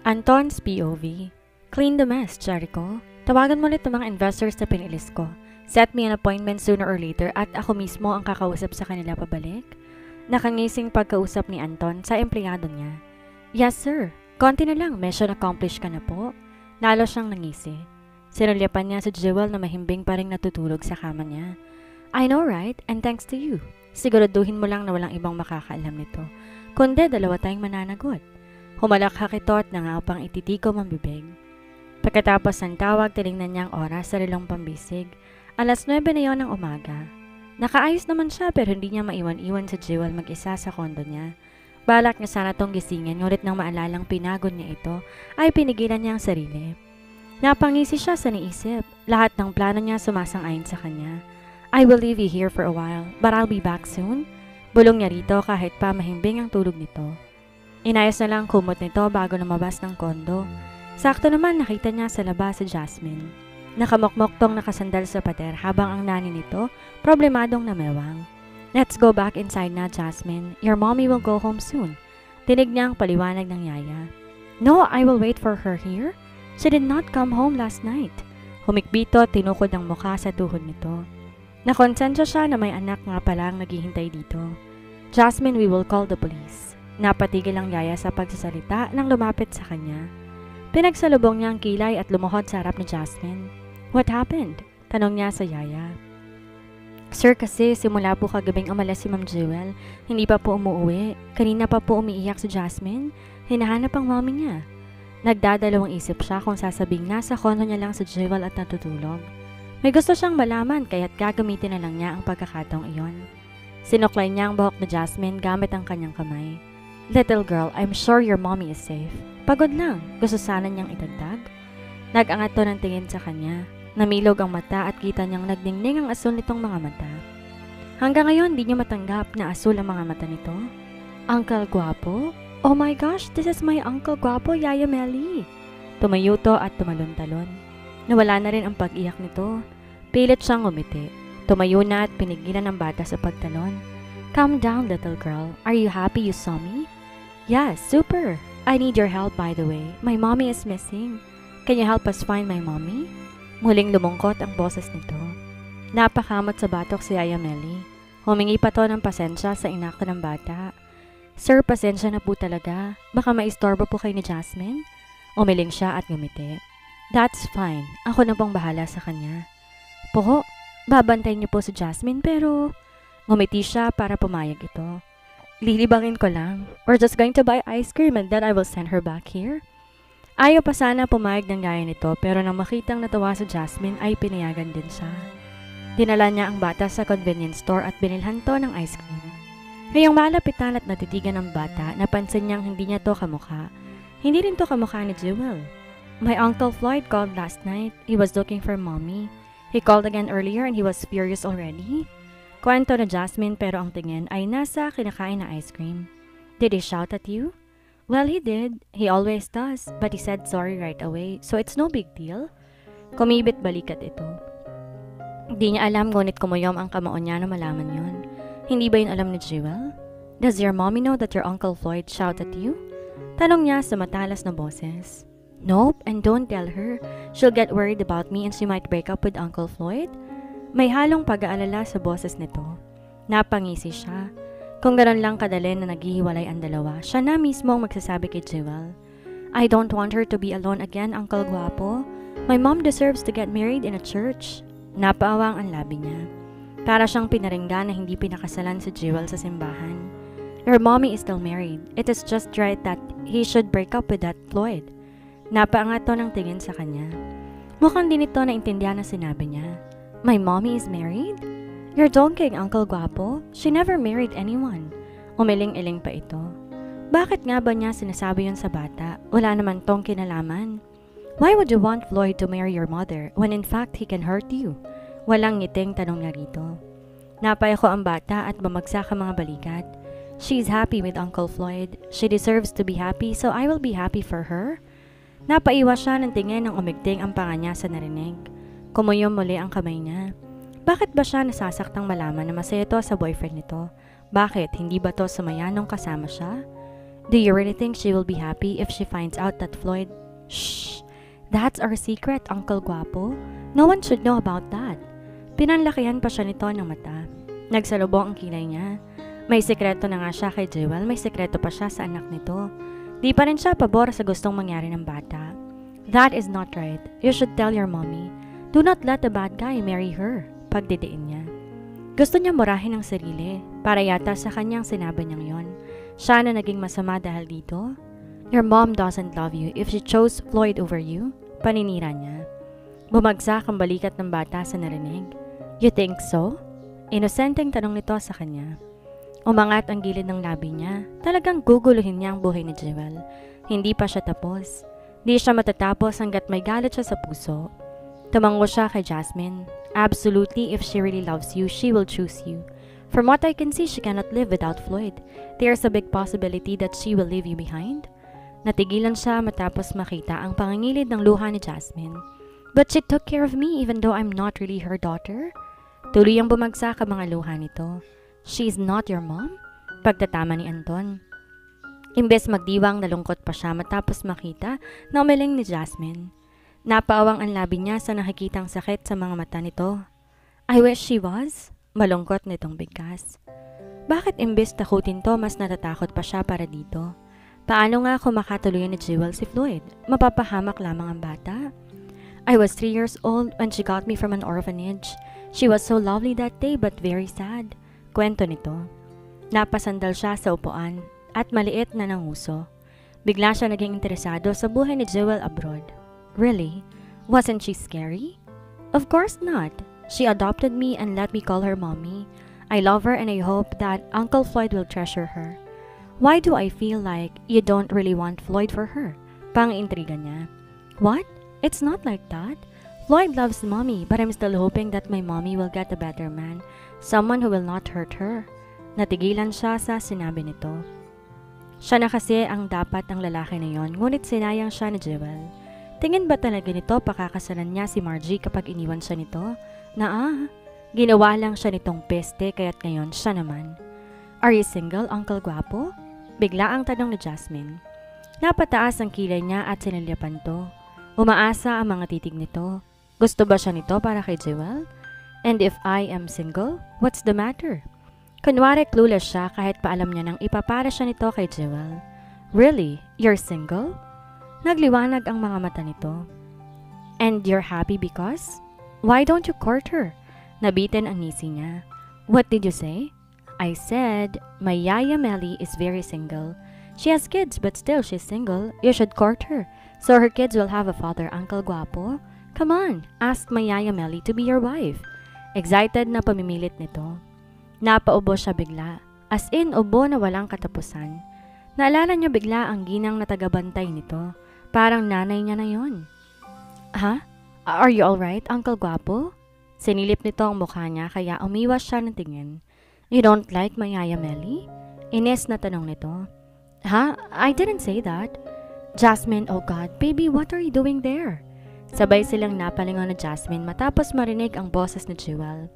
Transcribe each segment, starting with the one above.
Anton's POV. Clean the mess, Jericho. Tawagan mo ulit ng mga investors na pinilis ko. Set me an appointment sooner or later at ako mismo ang kakausap sa kanila pabalik. Nakangising pagkausap ni Anton sa empleyado niya. Yes sir, konti na lang, mission accomplished ka na po. Lalo siyang nangisi. Sinulyapan niya si Jewel na mahimbing pa rin natutulog sa kama niya. I know right, and thanks to you. Siguraduhin mo lang na walang ibang makakaalam nito. Kundi dalawa tayong mananagot. Humalakhak ito at nangapang ititikom ang bibig. Pagkatapos ng tawag, tinignan niya ang oras sa relong pambisig. Alas 9 na yon ng umaga. Nakaayos naman siya pero hindi niya maiwan-iwan sa Jewel mag-isa sa kondo niya. Balak niya sana tong gisingin, ngunit nang maalalang pinagod niya ito, ay pinigilan niya ang sarili. Napangisi siya sa naisip. Lahat ng plano niya sumasang-ayon sa kanya. I will leave you here for a while, but I'll be back soon. Bulong niya rito kahit pa mahimbing ang tulog nito. Inayos na lang ang kumot nito bago lumabas ng kondo. Sakto naman nakita niya sa labas si Jasmine. Nakamokmok tong nakasandal sa pader habang ang nani nito problemadong namewang. Let's go back inside na, Jasmine. Your mommy will go home soon. Dinig niya ang paliwanag ng yaya. No, I will wait for her here. She did not come home last night. Humikbito, tinukod ang mukha sa tuhod nito. Nakonsensya siya na may anak nga palang naghihintay dito. Jasmine, we will call the police. Napatigil ang yaya sa pagsasalita nang lumapit sa kanya. Pinagsalubong niya ang kilay at lumuhod sa harap ni Jasmine. What happened? Tanong niya sa yaya. Sir, kasi simula po kagabing umalis si Ma'am Jewel, hindi pa po umuwi. Kanina pa po umiiyak si Jasmine. Hinahanap ang mommy niya. Nagdadalawang isip siya kung sasabing nasa kondo niya lang si Jewel at natutulog. May gusto siyang malaman kaya't gagamitin na lang niya ang pagkakataong iyon. Sinuklay niya ang buhok ni Jasmine gamit ang kanyang kamay. Little girl, I'm sure your mommy is safe. Pagod lang, gusto sana niyang idagdag. Nag-angat to ng tingin sa kanya. Namilog ang mata at kita niyang nagdingning ang asul nitong mga mata. Hanggang ngayon, di niya matanggap na asul ang mga mata nito. Uncle Guapo? Oh my gosh, this is my Uncle Guapo, Yaya Melly. Tumayo to at tumalon-talon. Nawala na rin ang pag-iyak nito. Pilit siyang umiti. Tumayo na at pinigilan ng bata sa pagtalon. Calm down, little girl. Are you happy you saw me? Yes, super. I need your help, by the way. My mommy is missing. Can you help us find my mommy? Muling lumungkot ang boses nito. Napakamot sa batok si Yaya Melly. Humingi pa to ng pasensya sa inakto ng bata. Sir, pasensya na po talaga. Baka maistorbo po kayo ni Jasmine? Umiling siya at ngumiti. That's fine. Ako na pong bahala sa kanya. Po, babantayin niyo po si Jasmine pero... Ngumiti siya para pumayag ito. Lilibangin ko lang. We're just going to buy ice cream and then I will send her back here. Ayaw pa sana pumayag ng gaya nito pero nang makitang natawa si Jasmine ay pinayagan din siya. Dinala niya ang bata sa convenience store at binilhan to ng ice cream. Ngayong malapitan at natitigan ng bata, napansin niyang hindi niya to kamukha. Hindi rin to kamukha ni Jewel. My Uncle Floyd called last night. He was looking for mommy. He called again earlier and he was furious already. Kwento na Jasmine pero ang tingin ay nasa kinakain na ice cream. Did he shout at you? Well, he did. He always does. But he said sorry right away, so it's no big deal. Kumibit balikat ito. Di niya alam ngunit kumuyom ang kamao niya na malaman yon. Hindi ba yun alam ni Jewel? Does your mommy know that your Uncle Floyd shout at you? Tanong niya sa matalas na boses. Nope, and don't tell her. She'll get worried about me and she might break up with Uncle Floyd. May halong pag-aalala sa boses nito. Napangisi siya. Kung gano'n lang kadali na naghihiwalay ang dalawa, siya na mismo ang magsasabi kay Jewel. I don't want her to be alone again, Uncle Guapo. My mom deserves to get married in a church. Napaawang ang labi niya. Para siyang pinaringgan na hindi pinakasalan si Jewel sa simbahan. Your mommy is still married. It is just right that he should break up with that Floyd. Napaangat to ng tingin sa kanya. Mukhang din ito naintindihan na sinabi niya. My mommy is married? You're donking, Uncle Guapo. She never married anyone. Umiling-iling pa ito. Bakit nga ba niya sinasabi yun sa bata? Wala naman tong kinalaman. Why would you want Floyd to marry your mother when in fact he can hurt you? Walang ngiting tanong niya rito. Napayako ang bata at bumagsak ang mga balikat. She's happy with Uncle Floyd. She deserves to be happy so I will be happy for her. Napaiwas siya ng tingin nang umigting ang panga niya sa narinig. Kumuyom muli ang kamay niya. Bakit ba siya nasasaktang malaman na masaya to sa boyfriend nito? Bakit? Hindi ba to sumaya nung kasama siya? Do you really think she will be happy if she finds out that Floyd... Shh! That's our secret, Uncle Guapo. No one should know about that. Pinanlakihan pa siya nito ng mata. Nagsalubong ang kilay niya. May sekreto na nga siya kay Jewel, may sekreto pa siya sa anak nito. Di pa rin siya pabor sa gustong mangyari ng bata. That is not right. You should tell your mommy. Do not let the bad guy marry her. Pagdidiin niya. Gusto niya murahin ang sarili. Para yata sa kanyang sinabi niyang yon. Siya na naging masama dahil dito. Your mom doesn't love you if she chose Floyd over you. Paninira niya. Bumagsak ang balikat ng bata sa narinig. You think so? Inosenteng tanong nito sa kanya. Umangat ang gilid ng labi niya. Talagang guguluhin niya ang buhay ni Jewel. Hindi pa siya tapos. Di siya matatapos hanggat may galit siya sa puso. Tumango siya kay Jasmine. Absolutely, if she really loves you, she will choose you. From what I can see, she cannot live without Floyd. There's a big possibility that she will leave you behind. Natigilan siya matapos makita ang pangangilid ng luha ni Jasmine. But she took care of me even though I'm not really her daughter. Tuloy ang bumagsak ang mga luha nito. She's not your mom? Pagtatama ni Anton. Imbes magdiwang nalungkot pa siya matapos makita na umiling ni Jasmine. Napaawang ang labi niya sa nakikitang sakit sa mga mata nito. I wish she was. Malungkot nitong bigkas. Bakit imbes takutin to mas natatakot pa siya para dito? Paano nga kung makatuluyan ni Jewel si Floyd? Mapapahamak lamang ang bata. I was 3 years old when she got me from an orphanage. She was so lovely that day but very sad. Kwento nito. Napasandal siya sa upuan at maliit na nanguso. Bigla siya naging interesado sa buhay ni Jewel abroad. Really? Wasn't she scary? Of course not. She adopted me and let me call her mommy. I love her and I hope that Uncle Floyd will treasure her. Why do I feel like you don't really want Floyd for her? Pang-intriga niya. What? It's not like that. Floyd loves mommy, but I'm still hoping that my mommy will get a better man. Someone who will not hurt her. Natigilan siya sa sinabi nito. Siya na kasi ang dapat ang lalaki na yon, ngunit sinayang siya ni Jewel. Tingin ba talaga nito pakakasalan niya si Margie kapag iniwan siya nito? Ginawa lang siya nitong peste kaya't ngayon siya naman. Are you single, Uncle Guapo? Bigla ang tanong ni Jasmine. Napataas ang kilay niya at sinilyapan to. Umaasa ang mga titig nito. Gusto ba siya nito para kay Jewel? And if I am single, what's the matter? Kunwari clueless siya kahit paalam niya nang ipapara siya nito kay Jewel. Really? You're single? Nagliwanag ang mga mata nito. And you're happy because? Why don't you court her? Nabitin ang ngisi niya. What did you say? I said, my Yaya Melly is very single. She has kids but still she's single. You should court her. So her kids will have a father, Uncle Guapo. Come on, ask my Yaya Melly to be your wife. Excited na pamimilit nito. Napaubo siya bigla. As in, ubo na walang katapusan. Naalala niya bigla ang ginang na tagabantay nito. Parang nanay niya na yon. Ha? Are you alright, Uncle Guapo? Sinilip nito ang mukha niya kaya umiwas siya ng tingin. You don't like my Yaya Melly? Ines na tanong nito. Ha? I didn't say that. Jasmine, oh God, baby, what are you doing there? Sabay silang napalingon na Jasmine matapos marinig ang boses ni Jewel.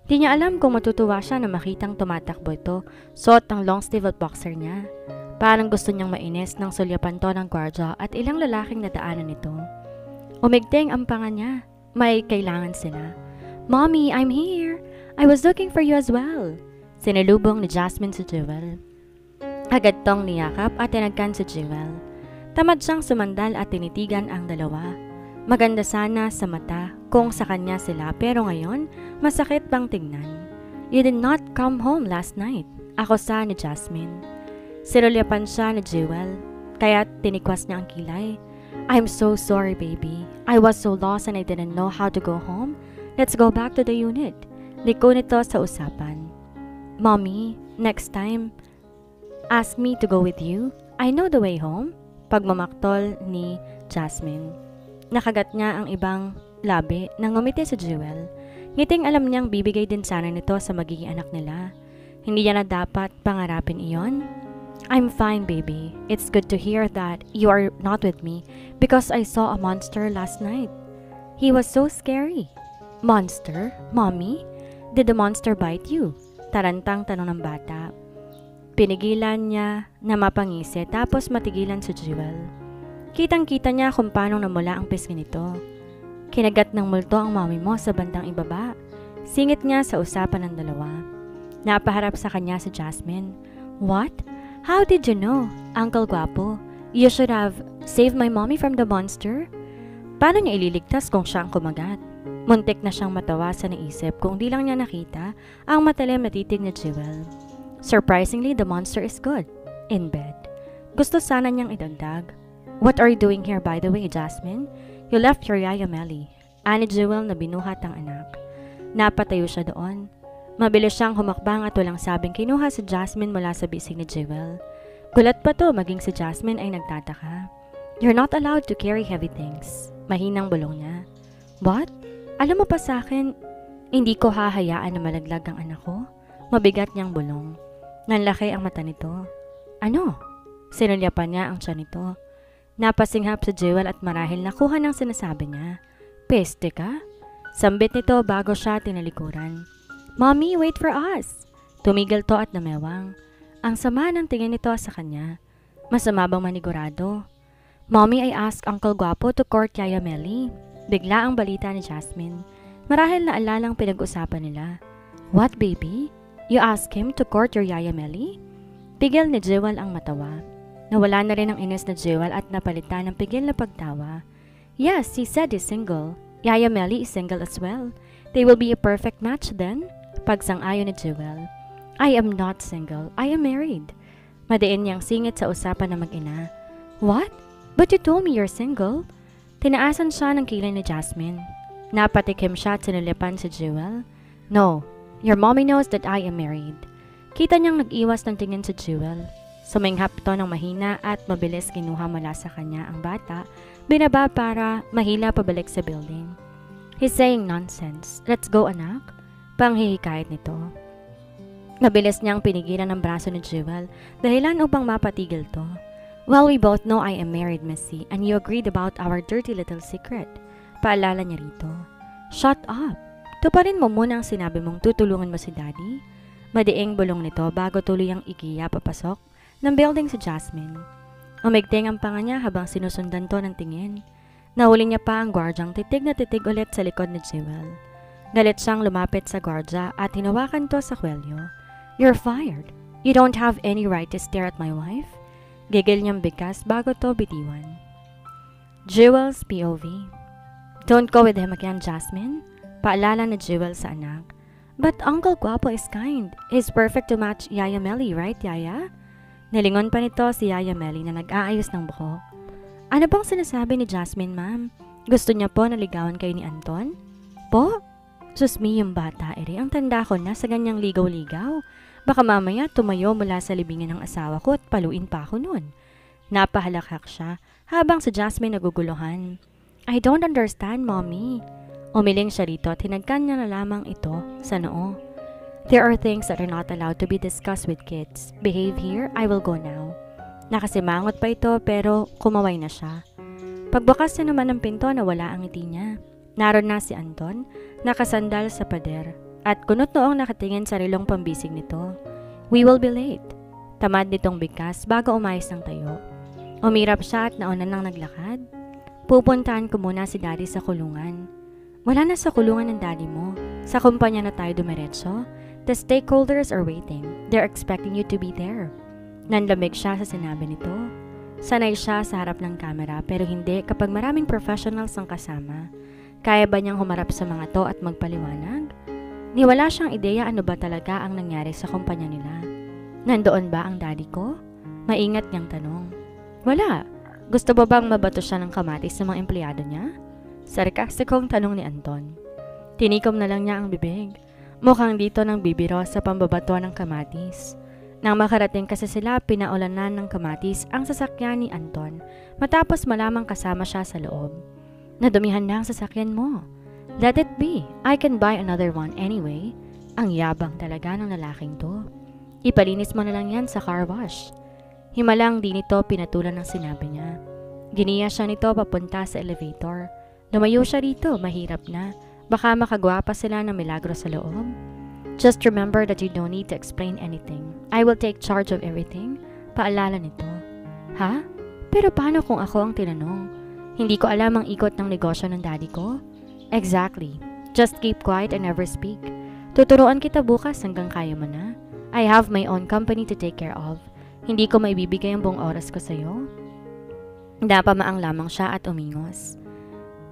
Di niya alam kung matutuwa siya na makitang tumatakbo ito, suot ang long sleeve at boxer niya. Parang gusto niyang mainis nang sulyapan to ng gwardya at ilang lalaking nadaanan nito. Umigting ang panga niya. May kailangan sila. Mommy, I'm here. I was looking for you as well. Sinalubong ni Jasmine si Jewel. Agad tong niyakap at tinagkan si Jewel. Tamad siyang sumandal at tinitigan ang dalawa. Maganda sana sa mata kung sa kanya sila pero ngayon masakit pang tingnan. You did not come home last night. Ako sa ni Jasmine. Sinulyapan siya ni Jewel kaya tinikwas niya ang kilay. I'm so sorry baby. I was so lost and I didn't know how to go home. Let's go back to the unit. Liko nito sa usapan. Mommy, next time, ask me to go with you. I know the way home. Pagmamaktol ni Jasmine. Nakagat niya ang ibang labi nang ngumiti si Jewel. Ngiting alam niyang bibigay din sana nito sa magiging anak nila. Hindi niya na dapat pangarapin iyon. I'm fine, baby. It's good to hear that you are not with me because I saw a monster last night. He was so scary. Monster? Mommy? Did the monster bite you? Tarantang tanong ng bata. Pinigilan niya na mapangisi tapos matigilan si Jewel. Kitang-kita niya kung paano namula ang pisngi nito. Kinagat ng multo ang mami mo sa bandang ibaba. Singit niya sa usapan ng dalawa. Napaharap sa kanya si Jasmine. What? How did you know, Uncle Guapo? You should have saved my mommy from the monster? Paano niya ililigtas kung siya ang kumagat? Muntik na siyang matawa sa naisip kung di lang niya nakita ang matalim na titig ni Jewel. Surprisingly, the monster is good. In bed. Gusto sana niyang idagdag. What are you doing here by the way, Jasmine? You left your Yaya Melly. Ani Jewel na binuhat ang anak. Napatayo siya doon. Mabilis siyang humakbang at walang sabing kinuha si Jasmine mula sa bisig ni Jewel. Gulat pa to maging si Jasmine ay nagtataka. You're not allowed to carry heavy things. Mahinang bulong niya. What? Alam mo pa sa akin, hindi ko hahayaan na malaglag ang anak ko? Mabigat niyang bulong. Nanlaki ang mata nito. Ano? Sinulyapan niya ang tiyan nito. Napasinghap si Jewel at marahil nakuha ng sinasabi niya. Peste ka? Sambit nito bago siya tinalikuran. Mommy, wait for us! Tumigil to at namewang. Ang sama ng tingin nito sa kanya. Masama bang manigurado? Mommy, I asked Uncle Guapo to court Yaya Melly. Bigla ang balita ni Jasmine. Marahil naalalang pinag-usapan nila. What, baby? You asked him to court your Yaya Melly? Pigil ni Jewel ang matawa. Nawala na rin ang inis na Jewel at napalitan ng pigil na pagtawa. Yes, he said he's single. Yaya Melly is single as well. They will be a perfect match then. Pagsang-ayon ni Jewel. I am not single. I am married. Madiin niyang singit sa usapan ng mag-ina. What? But you told me you're single. Tinaasan siya ng kilay ni Jasmine. Napatikim siya at sinulipan si Jewel. No, your mommy knows that I am married. Kita niyang nag-iwas ng tingin si Jewel. Suminghap ito ng mahina at mabilis kinuha mula sa kanya ang bata, binaba para mahila pabalik sa building. He's saying nonsense. Let's go, anak. Panghihikayat nito. Mabilis niyang pinigilan ang braso ni Jewel, dahilan upang mapatigil to. Well, we both know I am married, Missy, and you agreed about our dirty little secret. Paalala niya rito. Shut up! Tuparin mo muna ang sinabi mong tutulungan mo si Daddy. Madiing bulong nito bago tuluyang ikiya papasok ng building si Jasmine. Umigting ang panga niya habang sinusundan to ng tingin. Nahuli niya pa ang gwardyang titig na titig ulit sa likod ni Jewel. Galit siyang lumapit sa gwardya at hinawakan to sa kwelyo. You're fired. You don't have any right to stare at my wife. Gigil niyang bigkas bago to bitiwan. Jewel's POV. Don't go with him again, Jasmine. Paalala ni Jewel sa anak. But Uncle Guapo is kind. He's perfect to match Yaya Melly, right, Yaya? Nilingon pa nito si Yaya Melly na nag-aayos ng buhok. Ano bang sinasabi ni Jasmine, ma'am? Gusto niya po na ligawan kayo ni Anton? Po? Susmi yung bata, ang tanda ko na sa ganyang ligaw-ligaw. Baka mamaya tumayo mula sa libingan ng asawa ko at paluin pa ako nun. Napahalakak siya habang si Jasmine naguguluhan. I don't understand, Mommy. Umiling siya rito at hinagkan niya na lamang ito sa noo. There are things that are not allowed to be discussed with kids. Behave here, I will go now. Nakasimangot pa ito pero kumaway na siya. Pagbukas niya naman ng pinto nawala ang ngiti niya. Naroon na si Anton, nakasandal sa pader, at kunot noong nakatingin sa rilong pambisig nito. We will be late. Tamad nitong bigkas bago umayos ng tayo. Umirap siya at nauna nang naglakad. Pupuntahan ko muna si Daddy sa kulungan. Wala na sa kulungan ng Daddy mo. Sa kumpanya na tayo dumiretso. The stakeholders are waiting. They're expecting you to be there. Nanlamig siya sa sinabi nito. Sanay siya sa harap ng kamera pero hindi kapag maraming professionals ang kasama. Kaya ba niyang humarap sa mga to at magpaliwanag? Niwala siyang ideya ano ba talaga ang nangyari sa kumpanya nila. Nandoon ba ang Daddy ko? Maingat niyang tanong. Wala. Gusto ba bang mabato siya ng kamatis sa mga empleyado niya? Sarkastikong tanong ni Anton. Tinikom na lang niya ang bibig. Mukhang dito nang bibiro sa pambabato ng kamatis. Nang makarating kasi sila, pinaulanan ng kamatis ang sasakyan ni Anton matapos malamang kasama siya sa loob. Nadumihan na ang sasakyan mo. Let it be. I can buy another one anyway. Ang yabang talaga ng lalaking to. Ipalinis mo na lang yan sa car wash. Himalang di nito pinatulan ng sinabi niya. Giniya siya nito papunta sa elevator. Lumayo siya rito, mahirap na. Baka makagwapa sila ng milagro sa loob. Just remember that you don't need to explain anything. I will take charge of everything. Paalala nito. Ha? Pero paano kung ako ang tinanong? Hindi ko alam ang ikot ng negosyo ng daddy ko? Exactly. Just keep quiet and never speak. Tuturuan kita bukas hanggang kaya mo na. I have my own company to take care of. Hindi ko maibibigay ang buong oras ko sa'yo. Napamaang lamang siya at umingos.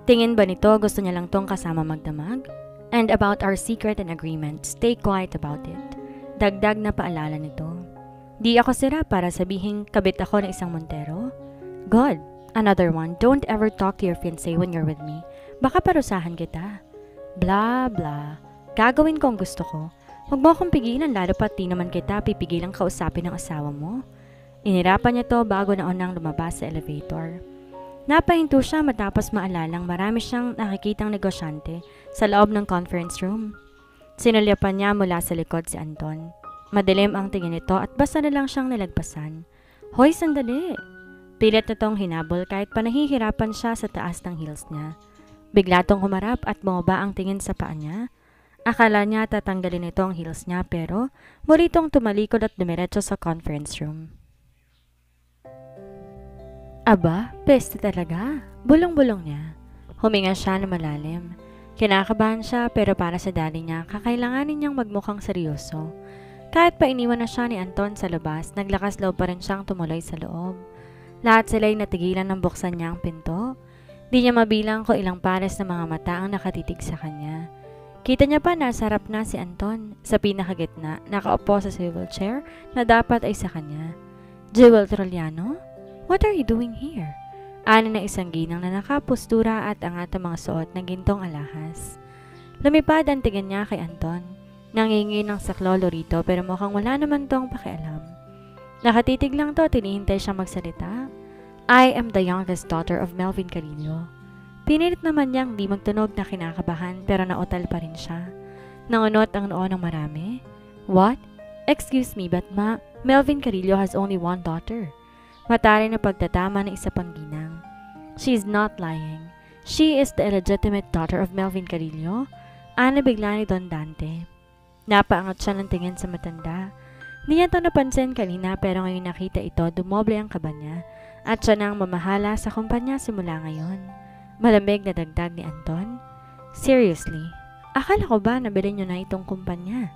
Tingin ba nito gusto niya lang tong kasama magdamag? And about our secret and agreement, stay quiet about it. Dagdag na paalala nito. Di ako sira para sabihin kabit ako ng isang Montero. Good. Another one, don't ever talk to your fiancé when you're with me. Baka parusahan kita. Blah, blah. Gagawin ko ang gusto ko. Huwag mo akong pigilan lalo pat di naman kita pipigilang kausapin ng asawa mo. Inirapan niya to bago na unang lumabas sa elevator. Napahinto siya matapos maalalang marami siyang nakikitang negosyante sa loob ng conference room. Sinulyapan niya mula sa likod si Anton. Madilim ang tingin nito at basta na lang siyang nilagpasan. Hoy, sandali! Pilit na tong hinabol kahit pa nahihirapan siya sa taas ng heels niya. Bigla tong humarap at bumaba ang tingin sa paa niya. Akala niya tatanggalin ito ang heels niya pero muli tong tumalikod at dumiretso sa conference room. Aba, peste talaga. Bulong-bulong niya. Huminga siya na malalim. Kinakabahan siya pero para sa daddy niya, kakailanganin niyang magmukhang seryoso. Kahit pa iniwan na siya ni Anton sa labas, naglakas loob pa rin siyang tumuloy sa loob. Lahat sila'y natigilan ng buksan niya ang pinto. Di niya mabilang kung ilang pares na mga mata ang nakatitig sa kanya. Kita niya pa nasa harap na si Anton, sa pinakagitna, nakaupo sa swivel chair na dapat ay sa kanya. Jewel Trollano? What are you doing here? Ano na isang ginang na nakapostura at angat ang mga suot ng gintong alahas. Lumipad ang tingin niya kay Anton. Nangingi ng saklolo rito pero mukhang wala naman tong pakialam. Nakatitig lang to, tinihintay siyang magsalita. I am the youngest daughter of Melvin Carillo. Pinilit naman niyang di magtunog na kinakabahan pero nautal pa rin siya. Nangunot ang noo ng marami. What? Excuse me, but Melvin Carillo has only one daughter. Matari na pagtatama ng isa pang ginang. She is not lying. She is the illegitimate daughter of Melvin Carillo. Ana bigla ni Don Dante. Napaangat siya ng tingin sa matanda. Hindi niya ito napansin kanina pero ngayon nakita ito, dumoble ang kaba niya at siya nang mamahala sa kumpanya simula ngayon. Malamig na dagdag ni Anton. Seriously, akala ko ba nabili niyo na itong kumpanya?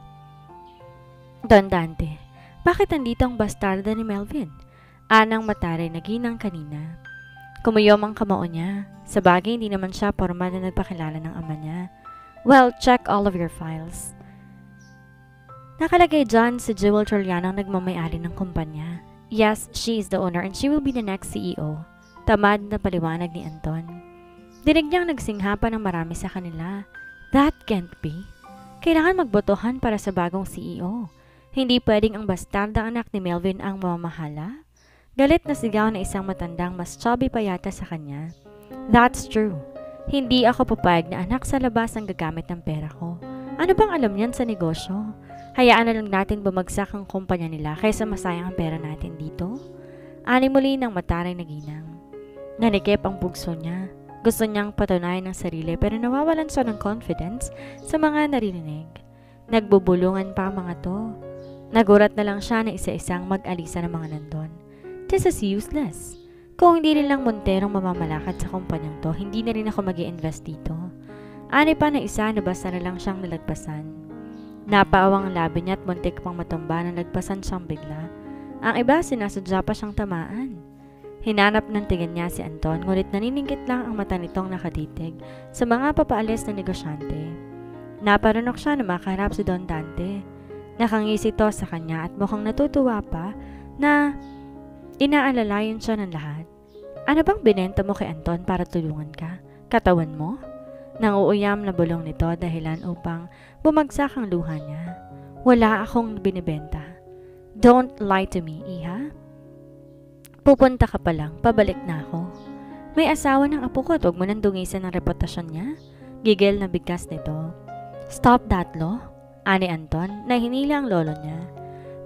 Don Dante, bakit nandito ang bastarda ni Melvin? Anang matari na ginang kanina. Kumuyom ang kamao niya. Sa bagay, hindi naman siya formal na nagpakilala ng ama niya. Well, check all of your files. Nakalagay dyan si Jewel Trollano ang nagmamayari ng kumpanya. Yes, she is the owner and she will be the next CEO. Tamad na paliwanag ni Anton. Dinig niyang nagsinghapan ng marami sa kanila. That can't be. Kailangan magbotohan para sa bagong CEO. Hindi pwedeng ang bastardang anak ni Melvin ang mamamahala. Galit na sigaw na isang matandang mas chubby pa yata sa kanya. That's true. Hindi ako papayag na anak sa labas ang gagamit ng pera ko. Ano bang alam niyan sa negosyo? Hayaan na lang natin bumagsak ang kumpanya nila kaysa masayang ang pera natin dito. Ani muli ng mataray na ginang. Nanikip ang pugso niya. Gusto niyang patunayan ng sarili pero nawawalan siya ng confidence sa mga naririnig. Nagbubulungan pa ang mga to. Nagurat na lang siya na isa-isang mag-alisa ng mga nandun. This is useless. Kung hindi rin lang Monterong mamamalakad sa kumpanyang to, hindi na rin ako mag-i-invest dito. Ani pa na isa na basta na lang siyang nalagpasan. Napaawang ang labi niya at muntik pang matumba na nagpasan siyang bigla. Ang iba sinasadya pa siyang tamaan. Hinanap ng tingin niya si Anton ngunit naniningkit lang ang mata nitong nakatitig sa mga papaalis na negosyante. Naparunok siya na makaharap si Don Dante. Nakangisi to sa kanya at mukhang natutuwa pa na inaalalayan siya ng lahat. Ano bang binenta mo kay Anton para tulungan ka? Katawan mo? Nanguuyam na bulong nito dahilan upang bumagsak ang luha niya. Wala akong binibenta. Don't lie to me, Iha. Pupunta ka pa lang, pabalik na ako. May asawa ng apo ko at huwag mo nang dungisan ang reputasyon niya. Gigil na bigkas nito. Stop that, Lo. Ani Anton na hinila ang lolo niya.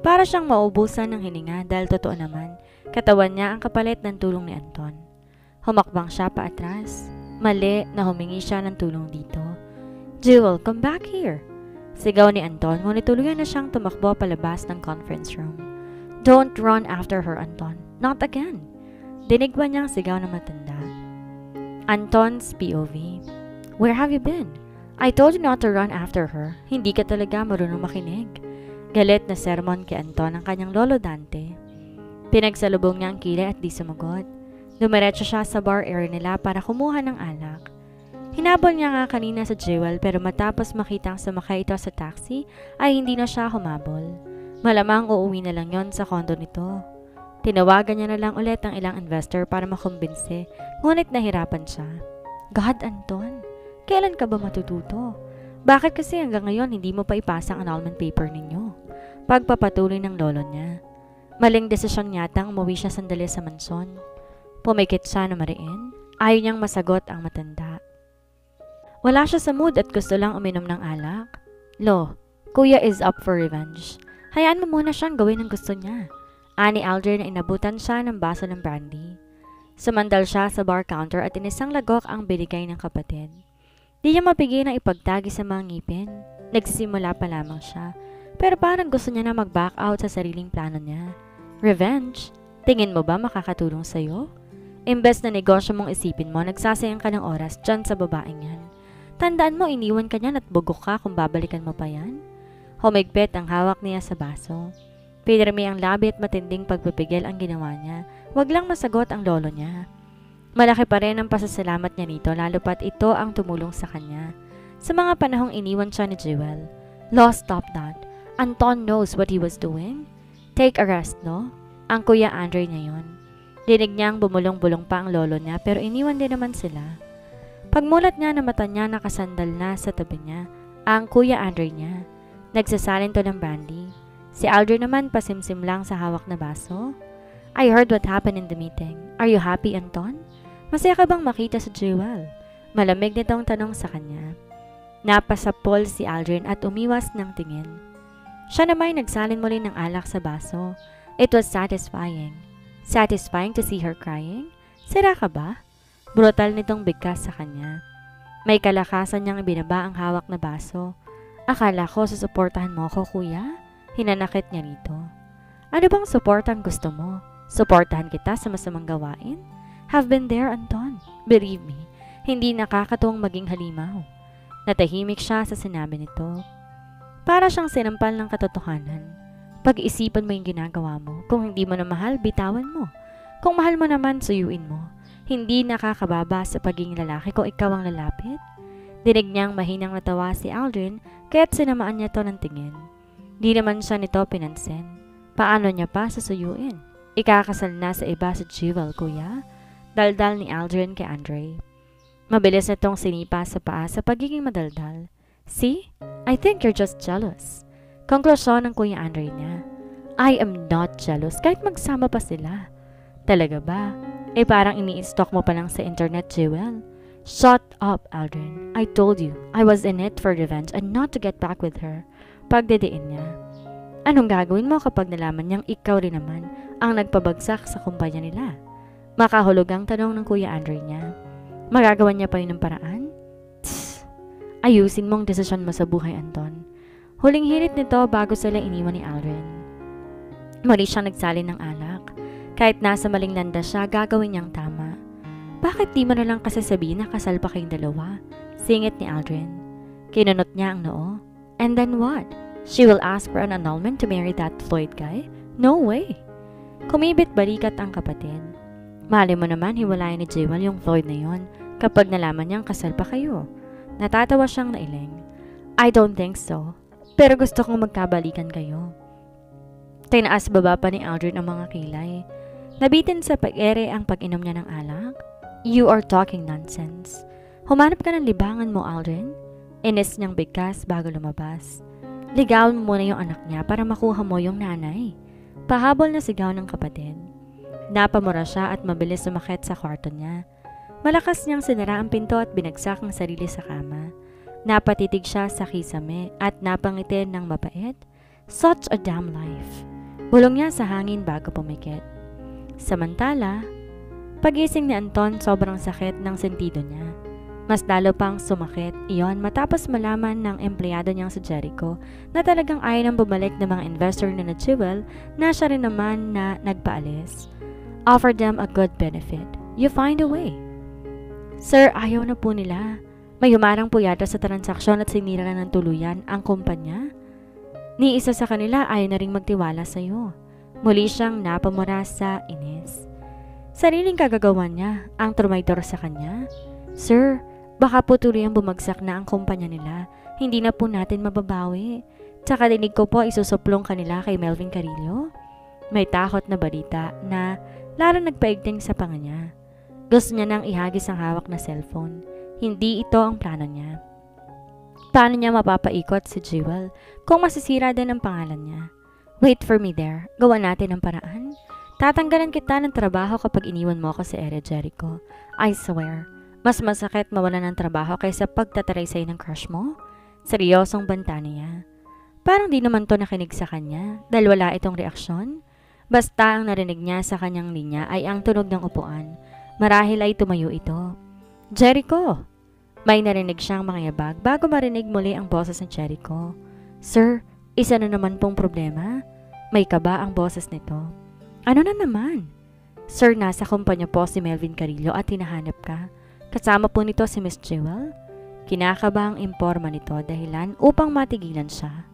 Para siyang maubusan ng hininga dahil totoo naman, katawan niya ang kapalit ng tulong ni Anton. Humakbang siya pa atras. Mali na humingi siya ng tulong dito. Jewel, come back here. Sigaw ni Anton, ngunit tuluyan na siyang tumakbo palabas ng conference room. Don't run after her, Anton. Not again. Dinig ba niyang sigaw ng matanda? Anton's POV. Where have you been? I told you not to run after her. Hindi ka talaga marunong makinig. Galit na sermon kay Anton ang kanyang lolo Dante. Pinagsalubong niya ang kilay at di sumagot. Dumiretso siya sa bar area nila para kumuha ng alak. Hinabol niya nga kanina sa Jewel pero matapos makitang sumakay ito sa taxi ay hindi na siya humabol. Malamang uuwi na lang yon sa kondo nito. Tinawagan niya na lang ulit ang ilang investor para makumbinse, ngunit nahirapan siya. God, Anton, kailan ka ba matututo? Bakit kasi hanggang ngayon hindi mo pa ipasa ang annulment paper ninyo? Pagpapatuloy ng lolo niya. Maling desisyon yatang umuwi siya sandali sa mansyon. Pumikit siya na mariin. Ayaw niyang masagot ang matanda. Wala siya sa mood at gusto lang uminom ng alak. Lo, kuya is up for revenge. Hayaan mo muna siyang gawin ang gusto niya. Ani Aldrin na inabutan siya ng baso ng brandy. Sumandal siya sa bar counter at inisang lagok ang binigay ng kapatid. Di niya mapigil na ipagtagi sa mga ngipin. Nagsisimula pa lamang siya. Pero parang gusto niya na mag-back out sa sariling plano niya. Revenge? Tingin mo ba makakatulong sa'yo? Imbes na negosyo mong isipin mo, nagsasayang ka ng oras dyan sa babaeng yan. Tandaan mo, iniwan ka niyan at bugok ka kung babalikan mo pa yan. Humigpit ang hawak niya sa baso. Pinirmi ang labi at matinding pagpipigil ang ginawa niya. Wag lang masagot ang lolo niya. Malaki pa rin ang pasasalamat niya nito lalo pat ito ang tumulong sa kanya. Sa mga panahong iniwan siya ni Jewel. Law, stop that. Anton knows what he was doing. Take a rest, no? Ang Kuya Andre niya yun. Dinig niyang bumulong-bulong pa ang lolo niya pero iniwan din naman sila. Pagmulat niya na mata niya nakasandal na sa tabi niya, ang Kuya Andre niya. Nagsasalin to ng brandy. Si Aldrin naman pasimsim lang sa hawak na baso. I heard what happened in the meeting. Are you happy, Anton? Masaya ka bang makita sa Jewel? Malamig nitong tanong sa kanya. Napasapol si Aldrin at umiwas ng tingin. Siya naman nagsalin muli ng alak sa baso. It was satisfying. Satisfying to see her crying? Sira ka ba? Brutal nitong bigkas sa kanya. May kalakasan niyang ibinaba ang hawak na baso. Akala ko susuportahan mo ako, kuya? Hinanakit niya rito. Ano bang suportahan gusto mo? Suportahan kita sa masamang gawain? Have been there, Anton. Believe me, hindi nakakatuwang maging halimaw. Natahimik siya sa sinabi nito. Para siyang sinampal ng katotohanan. Pag-isipan mo yung ginagawa mo. Kung hindi mo na mahal, bitawan mo. Kung mahal mo naman, suyuin mo. Hindi nakakababa sa pagiging lalaki kung ikaw ang lalapit. Dinig niyang mahinang natawa si Aldrin kaya't sinamaan niya to ng tingin. Di naman siya nito pinansin. Paano niya pa susuyuin? Ikakasal na sa iba sa Jewel, kuya? Daldal ni Aldrin kay Andre. Mabilis na tong sinipa sa paa sa pagiging madaldal. See? I think you're just jealous. Konklusyon ng Kuya Andre niya. I am not jealous kahit magsama pa sila. Talaga ba? Parang ini-stalk mo pa lang sa internet, Jewel. Shut up, Aldrin. I told you, I was in it for revenge and not to get back with her. Pagdidiin niya. Anong gagawin mo kapag nalaman niyang ikaw rin naman ang nagpabagsak sa kumpanya nila? Makahulog ang tanong ng Kuya Andre niya. Magagawa niya pa yun ng paraan? Tss, ayusin mong desisyon mo sa buhay, Anton. Huling hirit nito bago sila iniwan ni Aldrin. Muli siyang nagsalin ng alak. Kahit nasa maling landas siya, gagawin niyang tama. Bakit di mo na lang kasi sabihin na kasal pa kayong dalawa? Singit ni Aldrin. Kinunot niya ang noo. And then what? She will ask for an annulment to marry that Floyd guy? No way! Kumibit balikat ang kapatid. Mali mo naman hiwalayan ni Jewel yung Floyd na yon kapag nalaman niyang kasal pa kayo. Natatawa siyang nailing. I don't think so. Pero gusto kong magkabalikan kayo. Tinaas baba pa ni Aldrin ang mga kilay. Nabitin sa pag-ere ang pag-inom niya ng alak. You are talking nonsense. Humanap ka ng libangan mo, Aldrin. Inis niyang bigkas bago lumabas. Ligawan mo muna yung anak niya para makuha mo yung nanay. Pahabol na sigaw ng kapatid. Napamura siya at mabilis sumakit sa kwarto niya. Malakas niyang sinara ang pinto at binagsak ang sarili sa kama. Napatitig siya sa kisame at napangitin ng mapait. Such a damn life. Bulong niya sa hangin bago pumikit. Samantala, pagising ni Anton sobrang sakit ng sentido niya. Mas lalo pang sumakit iyon matapos malaman ng empleyado niyang si Jericho na talagang ayaw nang bumalik ng mga investor na Jewel na siya rin naman na nagpaalis. Offer them a good benefit. You find a way. Sir, ayaw na po nila. May humarang po yata sa transaksyon at sinira na ng tuluyan ang kumpanya. Ni isa sa kanila ayaw na ring magtiwala sa iyo. Muli siyang napamura sa inis. Sariling kagagawan niya ang trumaitor sa kanya. Sir, baka po tuluyang bumagsak na ang kumpanya nila. Hindi na po natin mababawi. Tsaka dinig ko po isusuplong kanila kay Melvin Carillo. May takot na balita na lalo nagpaigting sa panga niya. Gusto niya nang ihagis ang hawak na cellphone. Hindi ito ang plano niya. Paano niya mapapaikot si Jewel kung masisira din ang pangalan niya? Wait for me there. Gawa natin ang paraan. Tatanggalan kita ng trabaho kapag iniwan mo ako sa area, Jericho. I swear. Mas masakit mawalan ng trabaho kaysa pagtataray sa'yo ng crush mo? Seryosong banta niya. Parang di naman to nakinig sa kanya dahil wala itong reaksyon. Basta ang narinig niya sa kanyang linya ay ang tunog ng upuan. Marahil ay tumayo ito. Jericho! May narinig siyang mangyayabag bago marinig muli ang boses ni Jericho. Sir, isa na naman pong problema. May kaba ang boses nito. Ano na naman? Sir, nasa kumpanya po si Melvin Carillo at hinahanap ka. Kasama po nito si Miss Jewel. Kinakaba ang imporma nito dahilan upang matigilan siya.